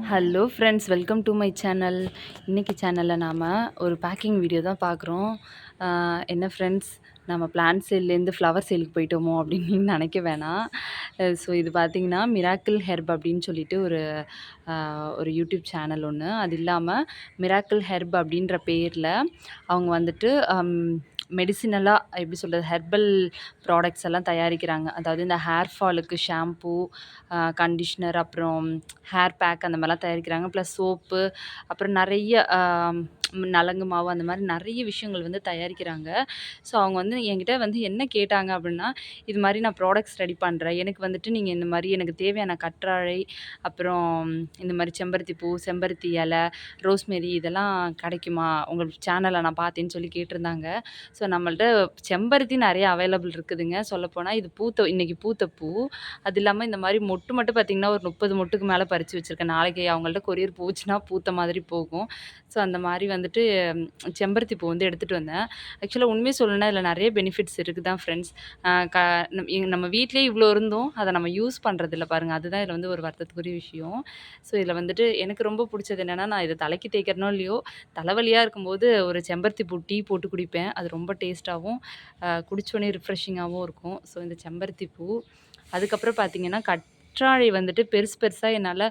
Hello friends, welcome to my channel. இன்றைக்கி சேனலில் நாம் ஒரு பேக்கிங் வீடியோ தான் பார்க்குறோம். என்ன ஃப்ரெண்ட்ஸ், நம்ம பிளான்ட் சேல்லேருந்து ஃப்ளவர் சேலுக்கு போயிட்டோமோ அப்படின்னு நீங்கள் நினைக்க வேணாம். ஸோ இது பார்த்திங்கன்னா மிராக்கிள் ஹெர்ப் அப்படின்னு சொல்லிட்டு ஒரு யூடியூப் சேனல் ஒன்று. அது இல்லாமல் மிராக்கிள் ஹெர்ப் அப்படின்ற பேரில் அவங்க வந்துட்டு மெடிசினலாக எப்படி சொல்கிறது, ஹெர்பல் ப்ராடக்ட்ஸ் எல்லாம் தயாரிக்கிறாங்க. அதாவது இந்த ஹேர் ஃபாலுக்கு ஷாம்பூ, கண்டிஷ்னர், அப்புறம் ஹேர் பேக் அந்த மாதிரிலாம் தயாரிக்கிறாங்க. ப்ளஸ் சோப்பு, அப்புறம் நிறைய நலங்கு மாவு, அந்த மாதிரி நிறைய விஷயங்கள் வந்து தயாரிக்கிறாங்க. ஸோ அவங்க வந்து என்கிட்ட வந்து என்ன கேட்டாங்க அப்படின்னா, இது மாதிரி நான் ப்ராடக்ட்ஸ் ரெடி பண்ணுறேன், எனக்கு வந்துட்டு நீங்கள் இந்த மாதிரி எனக்கு தேவையான கற்றாழை, அப்புறம் இந்த மாதிரி செம்பருத்தி பூ, செம்பருத்தி இலை, ரோஸ்மெரி இதெல்லாம் கிடைக்குமா, உங்கள் சேனலை நான் பார்த்தேன்னு சொல்லி கேட்டிருந்தாங்க. ஸோ நம்மள்ட்ட செம்பருத்தி நிறைய அவைலபிள் இருக்குதுங்க. சொல்லப்போனால் இது இன்றைக்கி பூத்த பூ. அது இல்லாமல் இந்த மாதிரி மொட்டு மட்டும் பார்த்திங்கன்னா ஒரு 30 மொட்டுக்கு மேலே பறித்து வச்சுருக்கேன். நாளைக்கு அவங்கள்ட்ட கொரியர் போச்சுன்னா பூத்த மாதிரி போகும். ஸோ அந்த மாதிரி வந்துட்டு செம்பருத்தி பூ வந்து எடுத்துகிட்டு வந்தேன். ஆக்சுவலாக உண்மையை சொல்லணும்னா இதில் நிறைய பெனிஃபிட்ஸ் இருக்குது தான் ஃப்ரெண்ட்ஸ். க நம்ம வீட்டிலேயே இவ்வளோ இருந்தும் அதை நம்ம யூஸ் பண்ணுறதில்ல பாருங்கள். அதுதான் இதில் வந்து ஒரு வருத்தத்துக்குரிய விஷயம். ஸோ இதில் வந்துட்டு எனக்கு ரொம்ப பிடிச்சது என்னென்னா, நான் இதை தலைக்கு தேய்க்கிறனோ இல்லையோ, தலைவலியாக இருக்கும்போது ஒரு செம்பருத்தி பூ டீ போட்டு குடிப்பேன். அது ரொம்ப டேஸ்ட்டாகவும் குடித்தோடனே ரிஃப்ரெஷிங்காகவும் இருக்கும். ஸோ இந்த செம்பருத்தி பூ, அதுக்கப்புறம் பார்த்திங்கன்னா கற்றாழை வந்துட்டு பெருசு பெருசாக என்னால்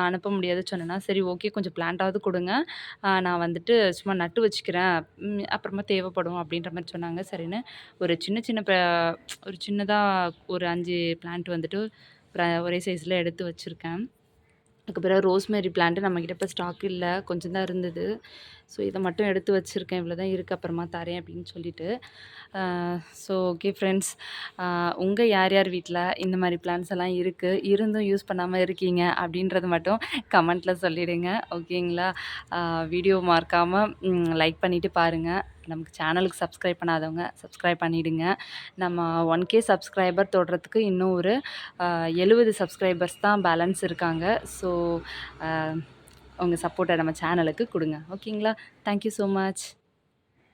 அனுப்ப முடியாது சொன்னேன்னா, சரி ஓகே கொஞ்சம் பிளான்ட்டாவது கொடுங்க, நான் வந்துட்டு சும்மா நட்டு வச்சுக்கிறேன், அப்புறமா தேவைப்படும் அப்படின்ற மாதிரி சொன்னாங்க. சரின்னு ஒரு சின்ன சின்ன ஒரு சின்னதாக ஒரு 5 பிளான்ட் வந்துட்டு ஒரே சைஸில் எடுத்து வச்சுருக்கேன். அதுக்கப்புறம் ரோஸ்மேரி பிளான்ட்டு நம்மக்கிட்ட இப்போ ஸ்டாக் இல்லை, கொஞ்சம் தான் இருந்தது. ஸோ இதை மட்டும் எடுத்து வச்சுருக்கேன். இவ்வளோ தான் இருக்குது, அப்புறமா தரேன் அப்படின்னு சொல்லிட்டு. ஸோ ஓகே ஃப்ரெண்ட்ஸ், உங்கள் யார் யார் வீட்டில் இந்த மாதிரி பிளான்ஸ் எல்லாம் இருக்குது, இருந்தும் யூஸ் பண்ணாமல் இருக்கீங்க அப்படின்றது மட்டும் கமெண்ட்டில் சொல்லிவிடுங்க. ஓகேங்களா? வீடியோ மறக்காமல் லைக் பண்ணிவிட்டு பாருங்கள். நமக்கு சேனலுக்கு சப்ஸ்கிரைப் பண்ணாதவங்க சப்ஸ்கிரைப் பண்ணிவிடுங்க. நம்ம 1K சப்ஸ்கிரைபர் தொடுறதுக்கு இன்னும் ஒரு 70 சப்ஸ்கிரைபர்ஸ் தான் பேலன்ஸ் இருக்காங்க. ஸோ உங்கள் சப்போர்ட்டை நம்ம சேனலுக்கு கொடுங்க. ஓகேங்களா? Thank you so much.